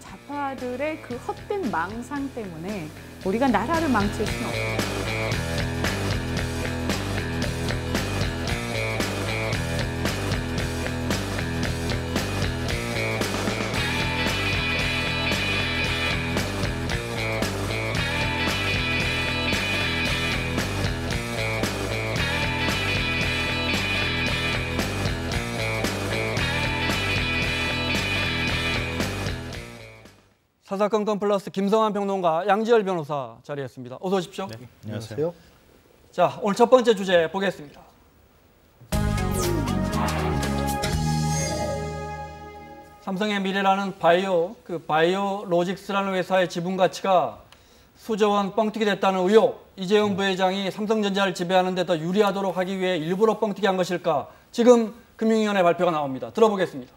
좌파들의 그 헛된 망상 때문에 우리가 나라를 망칠 수는 없어요. 사사건건 플러스 김성환 평론가, 양지열 변호사 자리했습니다. 어서 오십시오. 네, 안녕하세요. 자, 오늘 첫 번째 주제 보겠습니다. 삼성의 미래라는 바이오로직스라는 회사의 지분 가치가 수조 원 뻥튀기 됐다는 의혹. 이재용 부회장이 삼성전자를 지배하는 데 더 유리하도록 하기 위해 일부러 뻥튀기 한 것일까? 지금 금융위원회 발표가 나옵니다. 들어보겠습니다.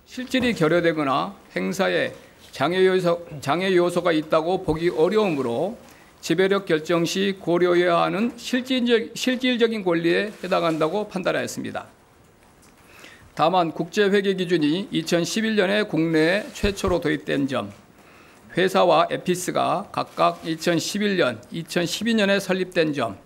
실질이 결여되거나 행사에 장애 요소가 있다고 보기 어려우므로 지배력 결정 시 고려해야 하는 실질적인 권리에 해당한다고 판단하였습니다. 다만 국제회계 기준이 2011년에 국내에 최초로 도입된 점, 회사와 에피스가 각각 2011년, 2012년에 설립된 점,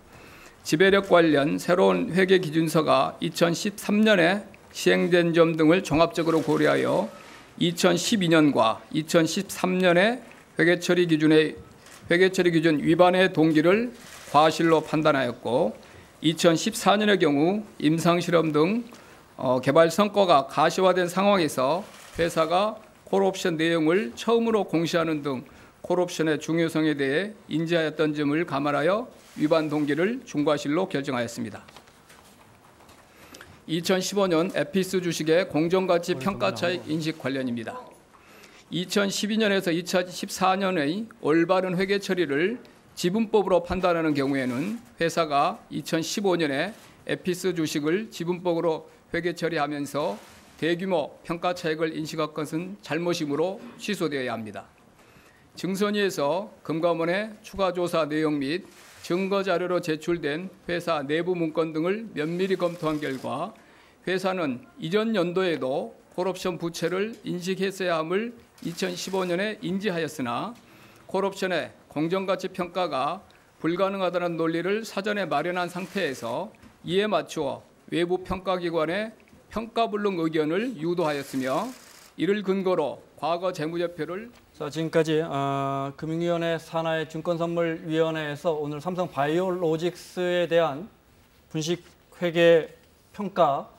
지배력 관련 새로운 회계 기준서가 2013년에 시행된 점 등을 종합적으로 고려하여 2012년과 2013년의 회계처리 기준 위반의 동기를 과실로 판단하였고 2014년의 경우 임상실험 등 개발 성과가 가시화된 상황에서 회사가 콜옵션 내용을 처음으로 공시하는 등 콜옵션의 중요성에 대해 인지하였던 점을 감안하여 위반 동기를 중과실로 결정하였습니다. 2015년 에피스 주식의 공정가치 평가 차익 인식 관련입니다. 2012년에서 2014년의 올바른 회계 처리를 지분법으로 판단하는 경우에는 회사가 2015년에 에피스 주식을 지분법으로 회계 처리하면서 대규모 평가 차익을 인식한 것은 잘못이므로 취소되어야 합니다. 증선위에서 금감원의 추가 조사 내용 및 증거 자료로 제출된 회사 내부 문건 등을 면밀히 검토한 결과 회사는 이전 연도에도 콜옵션 부채를 인식했어야 함을 2015년에 인지하였으나 콜옵션의 공정가치 평가가 불가능하다는 논리를 사전에 마련한 상태에서 이에 맞추어 외부 평가기관의 평가불능 의견을 유도하였으며 이를 근거로 과거 재무제표를 자, 지금까지 금융위원회 산하의 증권선물위원회에서 오늘 삼성 바이오로직스에 대한 분식 회계 평가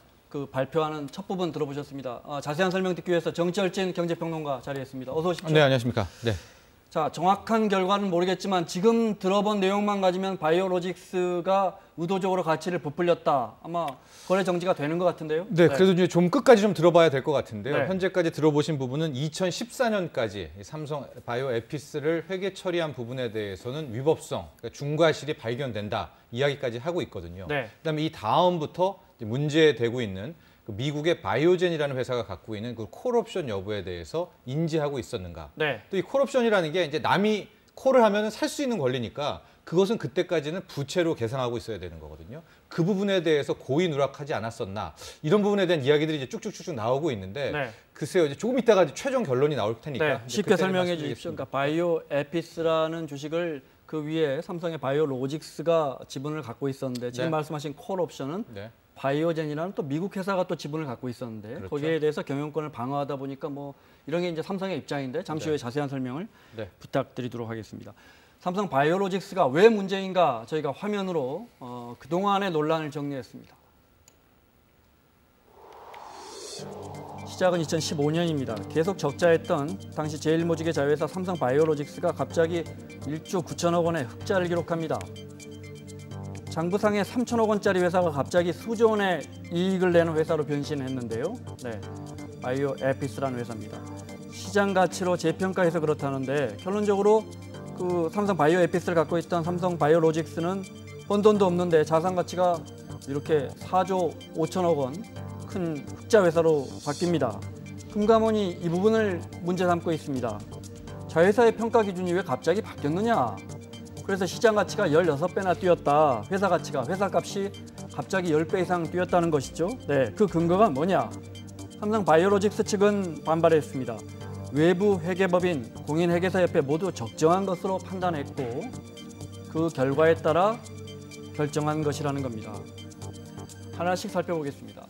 발표하는 첫 부분 들어보셨습니다. 자세한 설명 듣기 위해서 정철진 경제평론가 자리했습니다. 어서 오십시오. 네, 안녕하십니까. 네. 자, 정확한 결과는 모르겠지만 지금 들어본 내용만 가지면 바이오로직스가 의도적으로 가치를 부풀렸다. 아마 거래 정지가 되는 것 같은데요. 네, 그래도 이제 좀 끝까지 좀 들어봐야 될 것 같은데요. 네. 현재까지 들어보신 부분은 2014년까지 삼성 바이오 에피스를 회계 처리한 부분에 대해서는 위법성, 그러니까 중과실이 발견된다 이야기까지 하고 있거든요. 네. 그다음에 이 다음부터 문제되고 있는 미국의 바이오젠이라는 회사가 갖고 있는 그 콜옵션 여부에 대해서 인지하고 있었는가. 네. 또 이 콜옵션이라는 게 이제 남이 콜을 하면 살 수 있는 권리니까 그것은 그때까지는 부채로 계상하고 있어야 되는 거거든요. 그 부분에 대해서 고의 누락하지 않았었나. 이런 부분에 대한 이야기들이 이제 쭉쭉쭉 나오고 있는데 네. 글쎄요. 이제 조금 있다가 최종 결론이 나올 테니까. 네, 쉽게 설명해 주십시오. 그러니까 바이오 에피스라는 주식을 그 위에 삼성의 바이오로직스가 지분을 갖고 있었는데 지금 네. 말씀하신 콜옵션은 네. 바이오젠이라는 또 미국 회사가 또 지분을 갖고 있었는데 그렇죠. 거기에 대해서 경영권을 방어하다 보니까 뭐 이런 게 이제 삼성의 입장인데 잠시 네. 후에 자세한 설명을 네. 부탁드리도록 하겠습니다. 삼성 바이오로직스가 왜 문제인가 저희가 화면으로 그동안의 논란을 정리했습니다. 시작은 2015년입니다. 계속 적자했던 당시 제일모직의 자회사 삼성 바이오로직스가 갑자기 1조 9천억 원의 흑자를 기록합니다. 장부상에 3천억 원짜리 회사가 갑자기 수조 원의 이익을 내는 회사로 변신했는데요. 네, 바이오 에피스라는 회사입니다. 시장 가치로 재평가해서 그렇다는데 결론적으로 그 삼성 바이오 에피스를 갖고 있던 삼성 바이오로직스는 번 돈도 없는데 자산 가치가 이렇게 4조 5천억 원 큰 흑자 회사로 바뀝니다. 금감원이 이 부분을 문제 삼고 있습니다. 자회사의 평가 기준이 왜 갑자기 바뀌었느냐? 그래서 시장 가치가 16배나 뛰었다. 회사 값이 갑자기 10배 이상 뛰었다는 것이죠. 네, 그 근거가 뭐냐? 삼성 바이오로직스 측은 반발했습니다. 외부 회계법인 공인회계사협회 모두 적정한 것으로 판단했고 그 결과에 따라 결정한 것이라는 겁니다. 하나씩 살펴보겠습니다.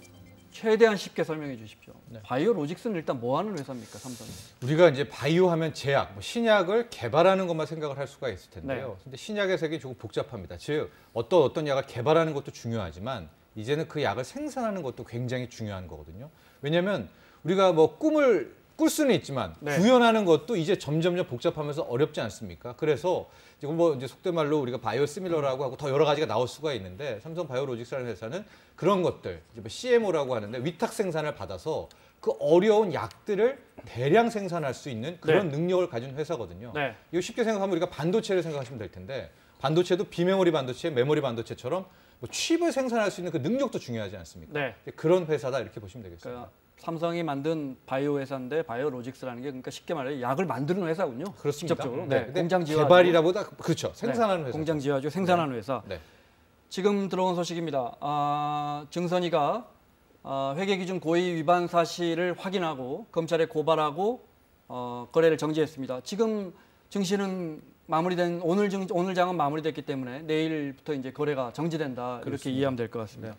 최대한 쉽게 설명해 주십시오. 네. 바이오로직스는 일단 뭐 하는 회사입니까, 삼성이? 우리가 이제 바이오 하면 제약, 뭐 신약을 개발하는 것만 생각을 할 수가 있을 텐데요. 네. 근데 신약의 세계는 조금 복잡합니다. 즉 어떤 약을 개발하는 것도 중요하지만 이제는 그 약을 생산하는 것도 굉장히 중요한 거거든요. 왜냐하면 우리가 뭐 꿈을 꿀 수는 있지만 네. 구현하는 것도 이제 점점점 복잡하면서 어렵지 않습니까? 그래서 지금 뭐 이제 속된 말로 우리가 바이오시밀러라고 하고 더 여러 가지가 나올 수가 있는데 삼성 바이오로직스라는 회사는 그런 것들, 이제 뭐 CMO라고 하는데 위탁 생산을 받아서 그 어려운 약들을 대량 생산할 수 있는 그런 능력을 가진 회사거든요. 네. 이거 쉽게 생각하면 우리가 반도체를 생각하시면 될 텐데 반도체도 비메모리 반도체, 메모리 반도체처럼 뭐 칩을 생산할 수 있는 그 능력도 중요하지 않습니까? 네. 그런 회사다 이렇게 보시면 되겠습니다. 그러니까 삼성이 만든 바이오 회사인데 바이오로직스라는 게 그러니까 쉽게 말해 약을 만드는 회사군요. 그렇습니다. 직접적으로. 네. 네. 근데 공장 지어가지고. 개발이라보다 그렇죠. 생산하는 회사. 공장 지어가지고 생산하는 회사. 네. 지금 들어온 소식입니다. 증선이가 회계기준 고의 위반 사실을 확인하고 검찰에 고발하고 거래를 정지했습니다. 지금 증시는 마무리된 오늘 장은 마무리됐기 때문에 내일부터 이제 거래가 정지된다 이렇게 이해하면 될 것 같습니다.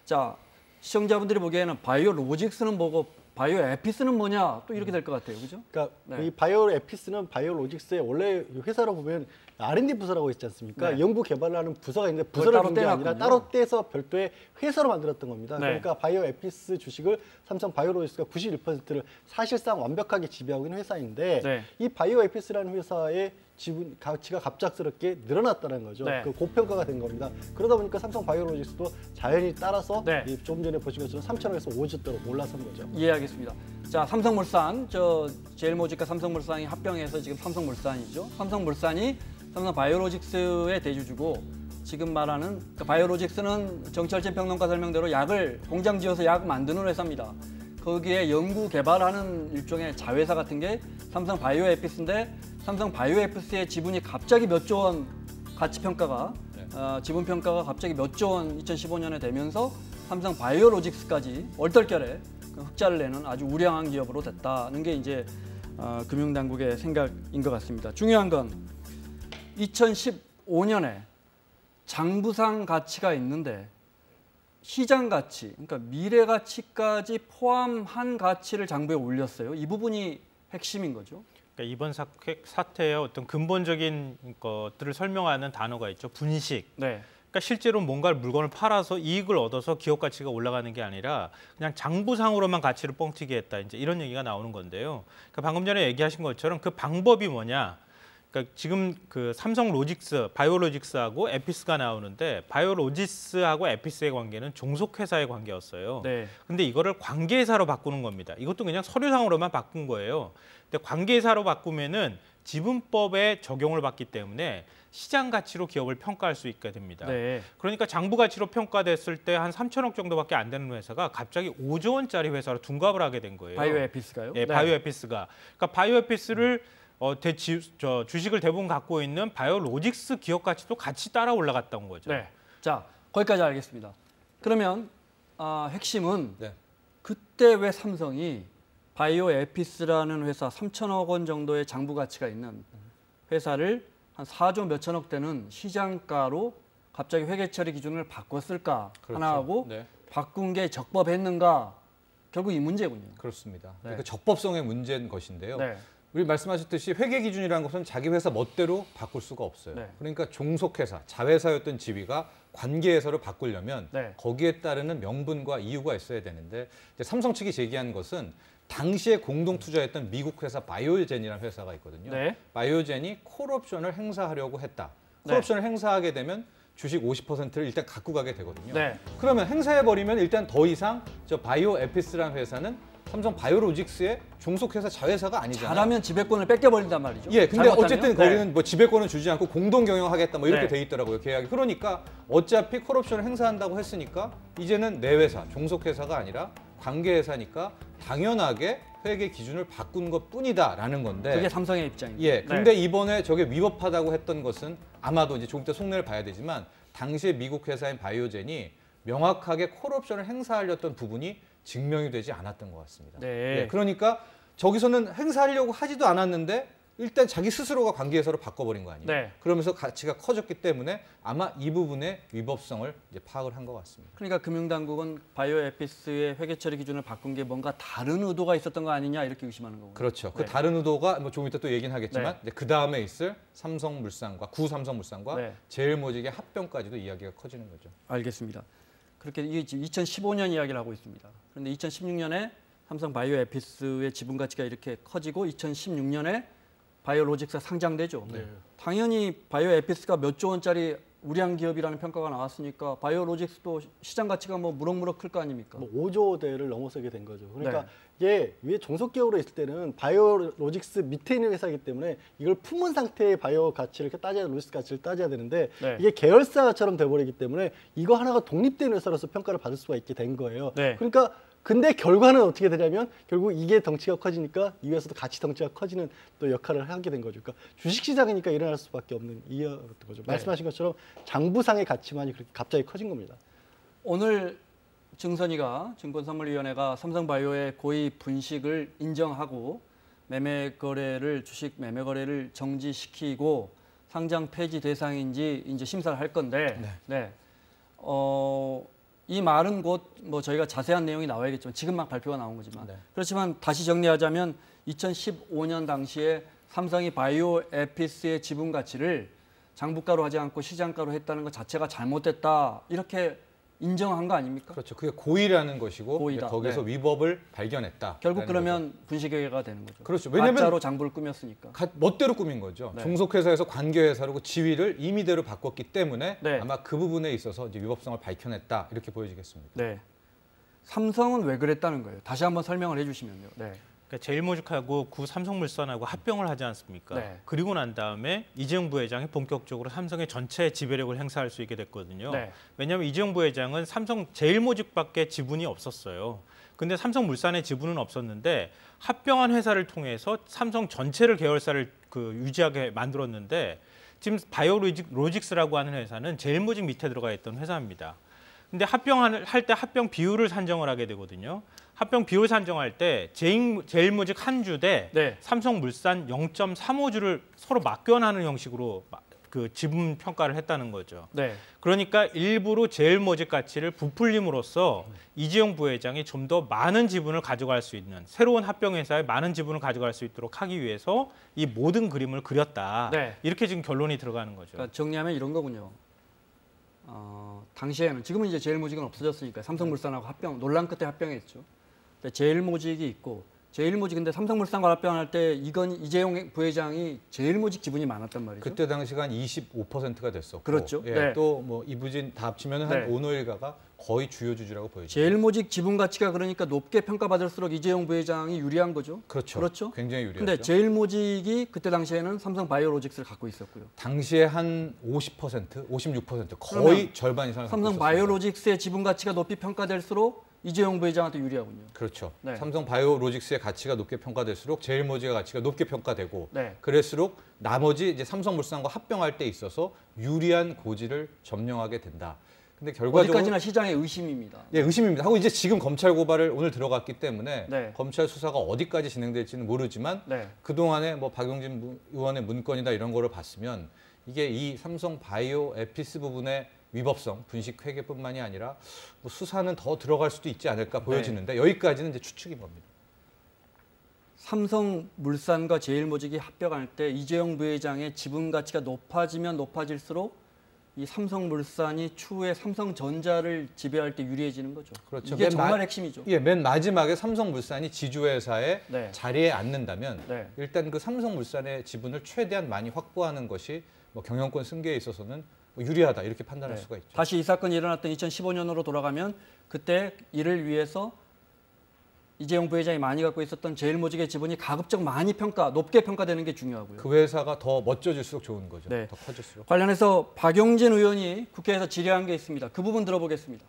자, 시청자분들이 보기에는 바이오로직스는 뭐고 바이오에피스는 뭐냐 또 이렇게 될 것 같아요, 그죠? 그러니까 네. 이 바이오에피스는 바이오로직스의 원래 회사로 보면 R&D 부서라고 있지 않습니까? 네. 연구 개발을 하는 부서가 있는데 그걸 부서를 따로 둔 게 아니라 떼놨군요. 따로 떼서 별도의 회사로 만들었던 겁니다. 네. 그러니까 바이오에피스 주식을 삼성 바이오로직스가 91%를 사실상 완벽하게 지배하고 있는 회사인데 네. 이 바이오에피스라는 회사의 지분 가치가 갑작스럽게 늘어났다는 거죠. 네. 그 고평가가 된 겁니다. 그러다 보니까 삼성 바이오로직스도 자연히 따라서 네. 이 조금 전에 보신 것처럼 3천원에서 5주대로 올라선 거죠. 이해하겠습니다. 자, 삼성물산, 제일모직과 삼성물산이 합병해서 지금 삼성물산이죠. 삼성물산이 삼성 바이오로직스의 대주주고 지금 말하는 그러니까 바이오로직스는 정철진 평론가 설명대로 약을 공장 지어서 약 만드는 회사입니다. 거기에 연구 개발하는 일종의 자회사 같은 게 삼성 바이오에피스인데 삼성 바이오에피스의 지분이 갑자기 몇 조 원 가치 평가가 지분 평가가 갑자기 몇 조 원 2015년에 되면서 삼성 바이오로직스까지 얼떨결에 흑자를 내는 아주 우량한 기업으로 됐다는 게 이제 금융당국의 생각인 것 같습니다. 중요한 건 2015년에 장부상 가치가 있는데 시장 가치, 그러니까 미래 가치까지 포함한 가치를 장부에 올렸어요. 이 부분이 핵심인 거죠. 그러니까 이번 사태의 어떤 근본적인 것들을 설명하는 단어가 있죠. 분식. 네. 그러니까 실제로 뭔가 물건을 팔아서 이익을 얻어서 기업 가치가 올라가는 게 아니라 그냥 장부상으로만 가치를 뻥튀기 했다. 이제 이런 얘기가 나오는 건데요. 그러니까 방금 전에 얘기하신 것처럼 그 방법이 뭐냐? 그러니까 지금 그 삼성 로직스, 바이오로직스하고 에피스가 나오는데 바이오로직스하고 에피스의 관계는 종속회사의 관계였어요. 네. 근데 이거를 관계회사로 바꾸는 겁니다. 이것도 그냥 서류상으로만 바꾼 거예요. 근데 관계회사로 바꾸면은 지분법에 적용을 받기 때문에 시장 가치로 기업을 평가할 수 있게 됩니다. 네. 그러니까 장부 가치로 평가됐을 때 한 3천억 정도밖에 안 되는 회사가 갑자기 5조 원짜리 회사로 둔갑을 하게 된 거예요. 바이오에피스가요? 네, 바이오에피스가. 그러니까 바이오에피스를 주식을 대부분 갖고 있는 바이오로직스 기업 가치도 같이 따라 올라갔던 거죠. 네. 자, 거기까지 알겠습니다. 그러면 핵심은 네. 그때 왜 삼성이 바이오에피스라는 회사 3천억 원 정도의 장부 가치가 있는 회사를 한 4조 몇천억 되는 시장가로 갑자기 회계처리 기준을 바꿨을까 그렇죠. 하나하고 네. 바꾼 게 적법했는가 결국 이 문제군요. 그렇습니다. 네. 그 적법성의 문제인 것인데요. 네. 우리 말씀하셨듯이 회계 기준이라는 것은 자기 회사 멋대로 바꿀 수가 없어요. 네. 그러니까 종속회사, 자회사였던 지위가 관계회사로 바꾸려면 네. 거기에 따르는 명분과 이유가 있어야 되는데 이제 삼성 측이 제기한 것은 당시에 공동 투자했던 미국 회사 바이오젠이라는 회사가 있거든요. 네. 바이오젠이 콜옵션을 행사하려고 했다. 네. 콜옵션을 행사하게 되면 주식 50%를 일단 갖고 가게 되거든요. 네. 그러면 행사해버리면 일단 더 이상 저 바이오에피스라는 회사는 삼성 바이오로직스의 종속회사 자회사가 아니잖아요. 잘하면 지배권을 뺏겨버린단 말이죠. 예, 근데 잘못하면? 어쨌든 거기는 뭐 지배권을 주지 않고 공동 경영하겠다 뭐 이렇게 네. 돼 있더라고요, 계약이. 그러니까 어차피 콜옵션을 행사한다고 했으니까 이제는 내 회사, 종속회사가 아니라 관계회사니까 당연하게 회계 기준을 바꾼 것뿐이다라는 건데. 그게 삼성의 입장입니다. 예, 네. 근데 이번에 저게 위법하다고 했던 것은 아마도 이제 조금 이따 속내를 봐야 되지만 당시에 미국 회사인 바이오젠이 명확하게 콜옵션을 행사하려던 부분이 증명이 되지 않았던 것 같습니다. 네. 예, 그러니까 저기서는 행사하려고 하지도 않았는데 일단 자기 스스로가 관계회사로 바꿔버린 거 아니에요. 네. 그러면서 가치가 커졌기 때문에 아마 이 부분의 위법성을 이제 파악을 한 것 같습니다. 그러니까 금융당국은 바이오에피스의 회계 처리 기준을 바꾼 게 뭔가 다른 의도가 있었던 거 아니냐 이렇게 의심하는 거군요. 그렇죠. 네. 그 다른 의도가 뭐 조금 이따 또 얘기는 하겠지만 네. 이제 그 다음에 있을 삼성물산과 구삼성물산과 네. 제일모직의 합병까지도 이야기가 커지는 거죠. 알겠습니다. 그렇게 이게 지금 2015년 이야기를 하고 있습니다. 그런데 2016년에 삼성 바이오에피스의 지분 가치가 이렇게 커지고 2016년에 바이오로직스가 상장되죠. 네. 당연히 바이오에피스가 몇 조 원짜리 우량 기업이라는 평가가 나왔으니까 바이오로직스도 시장 가치가 뭐 무럭무럭 클 거 아닙니까? 뭐 5조대를 넘어서게 된 거죠. 그러니까 네. 이게 위에 종속기업으로 있을 때는 바이오로직스 밑에 있는 회사이기 때문에 이걸 품은 상태의 바이오 가치를 이렇게 따져야 로직스 가치를 따져야 되는데 네. 이게 계열사처럼 돼버리기 때문에 이거 하나가 독립된 회사로서 평가를 받을 수가 있게 된 거예요. 네. 그러니까 근데 결과는 어떻게 되냐면 결국 이게 덩치가 커지니까 이 회사도 같이 덩치가 커지는 또 역할을 하게 된 거죠. 그러니까 주식시장이니까 일어날 수밖에 없는 이유였던 거죠. 말씀하신 것처럼 장부상의 가치만이 그렇게 갑자기 커진 겁니다. 오늘 증선이가 증권선물위원회가 삼성바이오의 고의 분식을 인정하고 주식 매매 거래를 정지시키고 상장 폐지 대상인지 이제 심사를 할 건데, 이 말은 곧 뭐 저희가 자세한 내용이 나와야겠지만 지금 막 발표가 나온 거지만 그렇지만 다시 정리하자면 2015년 당시에 삼성이 바이오에피스의 지분 가치를 장부가로 하지 않고 시장가로 했다는 것 자체가 잘못됐다 이렇게 인정한 거 아닙니까? 그렇죠. 그게 고의라는 것이고 고의다. 거기서 위법을 발견했다. 결국 그러면 분식회계가 되는 거죠. 그렇죠. 왜냐면 가짜로 장부를 꾸몄으니까. 멋대로 꾸민 거죠. 네. 종속회사에서 관계회사로 그 지위를 임의대로 바꿨기 때문에 네. 아마 그 부분에 있어서 이제 위법성을 밝혀냈다 이렇게 보여지겠습니다. 네. 삼성은 왜 그랬다는 거예요? 다시 한번 설명을 해주시면요. 네. 그러니까 제일모직하고 구삼성물산하고 합병을 하지 않습니까? 네. 그리고 난 다음에 이재용 부회장이 본격적으로 삼성의 전체 지배력을 행사할 수 있게 됐거든요. 네. 왜냐하면 이재용 부회장은 삼성 제일모직밖에 지분이 없었어요. 근데 삼성물산의 지분은 없었는데 합병한 회사를 통해서 삼성 전체를 계열사를 유지하게 만들었는데 지금 바이오로직스라고 하는 회사는 제일모직 밑에 들어가 있던 회사입니다. 근데 합병할 때 합병 비율을 산정을 하게 되거든요. 합병 비율 산정할 때 제일모직 한 주 대 네. 삼성물산 0.35주를 서로 맞견하는 형식으로 그 지분 평가를 했다는 거죠. 네. 그러니까 일부러 제일모직 가치를 부풀림으로써 이재용 부회장이 좀 더 많은 지분을 가져갈 수 있는 새로운 합병회사에 많은 지분을 가져갈 수 있도록 하기 위해서 이 모든 그림을 그렸다. 네. 이렇게 지금 결론이 들어가는 거죠. 그러니까 정리하면 이런 거군요. 당시에는 지금은 이제 제일모직은 없어졌으니까 삼성물산하고 합병 논란 끝에 합병했죠. 근데 제일모직이 있고 제일모직 근데 삼성물산과 합병할 때 이재용 부회장이 제일모직 지분이 많았단 말이죠. 그때 당시가 한 25%가 됐었고, 그렇죠. 예, 네. 또 뭐 이부진 다 합치면 한 네. 오노일가가 거의 주요 주주라고 보여집니다. 제일모직 지분 가치가 그러니까 높게 평가받을수록 이재용 부회장이 유리한 거죠. 그렇죠. 그렇죠. 굉장히 유리하죠. 근데 제일모직이 그때 당시에는 삼성 바이오로직스를 갖고 있었고요. 당시에 한 50%, 56% 거의 그러면 절반 이상을 갖고 삼성 있었습니다. 바이오로직스의 지분 가치가 높이 평가될수록 이재용 부회장한테 유리하군요. 그렇죠. 네. 삼성 바이오로직스의 가치가 높게 평가될수록 제일모직의 가치가 높게 평가되고 네. 그럴수록 나머지 이제 삼성물산과 합병할 때 있어서 유리한 고지를 점령하게 된다. 근데 결과적으로 어디까지나 시장의 의심입니다. 예, 의심입니다. 하고 이제 지금 검찰 고발을 오늘 들어갔기 때문에 네. 검찰 수사가 어디까지 진행될지는 모르지만 네. 그동안에 뭐 박용진 의원의 문건이나 이런 거를 봤으면 이게 이 삼성 바이오 에피스 부분의 위법성, 분식 회계뿐만이 아니라 뭐 수사는 더 들어갈 수도 있지 않을까 보여지는데 여기까지는 이제 추측인 겁니다. 삼성물산과 제일모직이 합병할 때 이재용 부회장의 지분 가치가 높아지면 높아질수록 이 삼성물산이 추후에 삼성전자를 지배할 때 유리해지는 거죠. 그렇죠. 이게 맨 정말 핵심이죠. 예, 맨 마지막에 삼성물산이 지주회사의 네. 자리에 앉는다면 네. 일단 그 삼성물산의 지분을 최대한 많이 확보하는 것이 뭐 경영권 승계에 있어서는 뭐 유리하다 이렇게 판단할 수가 있죠. 다시 이 사건이 일어났던 2015년으로 돌아가면 그때 이를 위해서 이재용 부회장이 많이 갖고 있었던 제일모직의 지분이 가급적 높게 평가되는 게 중요하고요. 그 회사가 더 멋져질수록 좋은 거죠. 네. 더 커질수록. 관련해서 박용진 의원이 국회에서 질의한 게 있습니다. 그 부분 들어보겠습니다.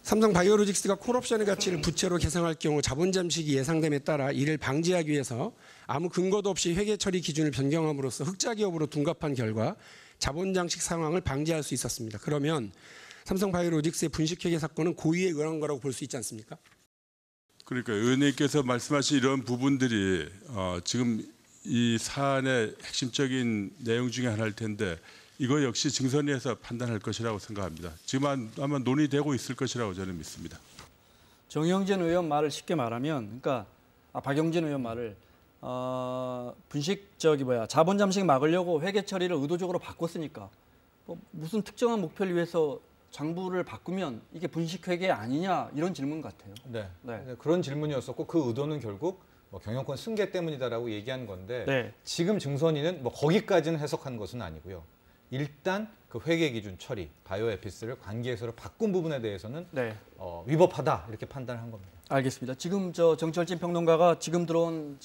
삼성 바이오로직스가 콜옵션의 가치를 부채로 계상할 경우 자본 잠식이 예상됨에 따라 이를 방지하기 위해서 아무 근거도 없이 회계 처리 기준을 변경함으로써 흑자 기업으로 둔갑한 결과 자본 잠식 상황을 방지할 수 있었습니다. 그러면 삼성 바이오로직스의 분식 회계 사건은 고의에 의한 거라고 볼 수 있지 않습니까? 그러니까 의원님께서 말씀하신 이런 부분들이 지금 이 사안의 핵심적인 내용 중에 하나일 텐데 이거 역시 증선위에서 판단할 것이라고 생각합니다. 지금 아마 논의되고 있을 것이라고 저는 믿습니다. 정영진 의원 말을 쉽게 말하면, 그러니까 박영진 의원 말을 자본 잠식 막으려고 회계 처리를 의도적으로 바꿨으니까 무슨 특정한 목표를 위해서 장부를 바꾸면 이게 분식 회계 아니냐 이런 질문 같아요. 네. 네. 그런 질문이었었고 그 의도는 결국 경영권 승계 때문이다라고 얘기한 건데 네. 지금 증선위는 거기까지는 해석한 것은 아니고요. 일단 그 회계 기준 처리, 바이오에피스를 관계에서로 바꾼 부분에 대해서는 네. 위법하다 이렇게 판단한 겁니다. 알겠습니다. 지금 정철진 평론가가 지금 들어온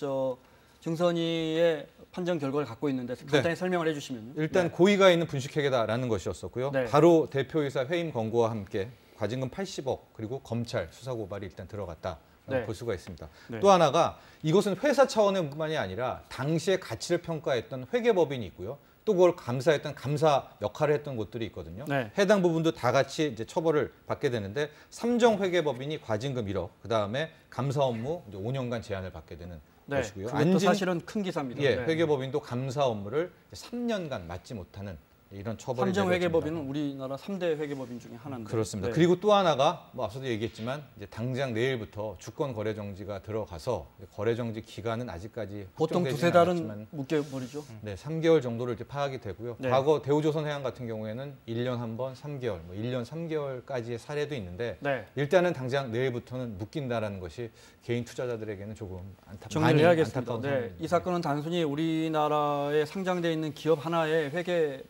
증선위의 판정 결과를 갖고 있는데 간단히 설명을 해주시면요. 일단 고의가 있는 분식회계다라는 것이었었고요. 네. 바로 대표이사 해임 권고와 함께 과징금 80억 그리고 검찰 수사 고발이 일단 들어갔다. 네. 볼 수가 있습니다. 네. 또 하나가 이것은 회사 차원의 뿐만이 아니라 당시의 가치를 평가했던 회계법인이 있고요. 또 그걸 감사했던 감사 역할을 했던 곳들이 있거든요. 네. 해당 부분도 다 같이 이제 처벌을 받게 되는데 삼정회계법인이 과징금 1억, 그 다음에 감사 업무 이제 5년간 제한을 받게 되는 것이고요. 그것도 사실은 큰 기사입니다. 예, 회계법인도 감사 업무를 3년간 맡지 못하는 이런 처벌이 삼정 회계법인은 우리나라 3대 회계법인 중에 하나인데. 그렇습니다. 네. 그리고 또 하나가 앞서도 얘기했지만 이제 당장 내일부터 주권 거래 정지가 들어가서 거래 정지 기간은 아직까지 보통 확정되지는 두세 달은 않았지만 묶여버리죠. 네, 3개월 정도를 이제 파악이 되고요. 네. 과거 대우조선해양 같은 경우에는 1년 한 번, 3개월, 1년 3개월까지의 사례도 있는데 네. 일단은 당장 내일부터는 묶인다라는 것이 개인 투자자들에게는 조금 정리를 해야겠습니다. 안타까운 네, 상황입니다. 이 사건은 단순히 우리나라에 상장돼 있는 기업 하나의 회계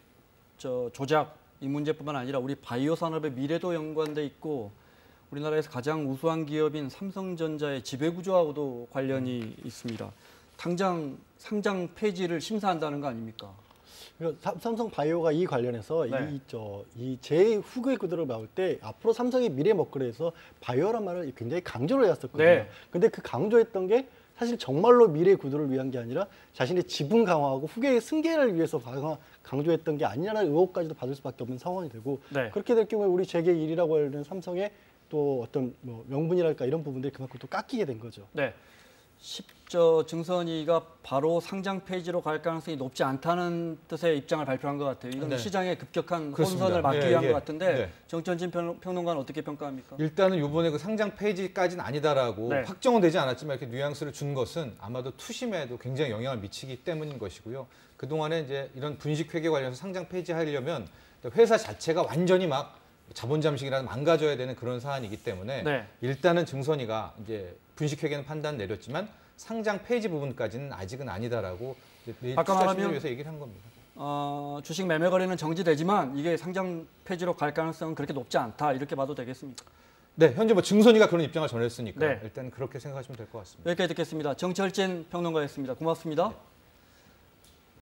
조작 이 문제뿐만 아니라 우리 바이오 산업의 미래도 연관돼 있고 우리나라에서 가장 우수한 기업인 삼성전자의 지배 구조하고도 관련이 있습니다. 당장 상장 폐지를 심사한다는 거 아닙니까? 삼성 바이오가 이 관련해서 네. 이 제 후계 구도를 나올 때 앞으로 삼성의 미래 먹거리에서 바이오란 말을 굉장히 강조를 해왔었거든요. 네. 근데 그 강조했던 게 사실 정말로 미래 구도를 위한 게 아니라 자신의 지분 강화하고 후계의 승계를 위해서 강조했던 게 아니냐는 의혹까지도 받을 수밖에 없는 상황이 되고 네. 그렇게 될 경우에 우리 재계 1위라고 하는 삼성의 또 어떤 명분이랄까 이런 부분들이 그만큼 또 깎이게 된 거죠. 네. 증선위가 바로 상장 폐지로 갈 가능성이 높지 않다는 뜻의 입장을 발표한 것 같아요. 이건 네. 시장의 급격한 그렇습니다. 혼선을 막기 네, 위한 예. 것 같은데 네. 정철진 평론가는 어떻게 평가합니까? 일단은 이번에 그 상장 폐지까지는 아니다라고 네. 확정은 되지 않았지만 이렇게 뉘앙스를 준 것은 아마도 투심에도 굉장히 영향을 미치기 때문인 것이고요. 그동안에 이제 이런 분식 회계 관련해서 상장 폐지하려면 회사 자체가 완전히 막 자본 잠식이라는 망가져야 되는 그런 사안이기 때문에 네. 일단은 증선위가 이제 분식 회계는 판단 내렸지만 상장 폐지 부분까지는 아직은 아니다라고 아까 투자 말하면 심리를 위해서 얘기를 한 겁니다. 주식 매매 거래는 정지되지만 이게 상장 폐지로 갈 가능성은 그렇게 높지 않다 이렇게 봐도 되겠습니까? 네, 현재 증선위가 그런 입장을 전했으니까 네. 일단 그렇게 생각하시면 될 것 같습니다. 여기까지 듣겠습니다. 정철진 평론가였습니다. 고맙습니다. 네.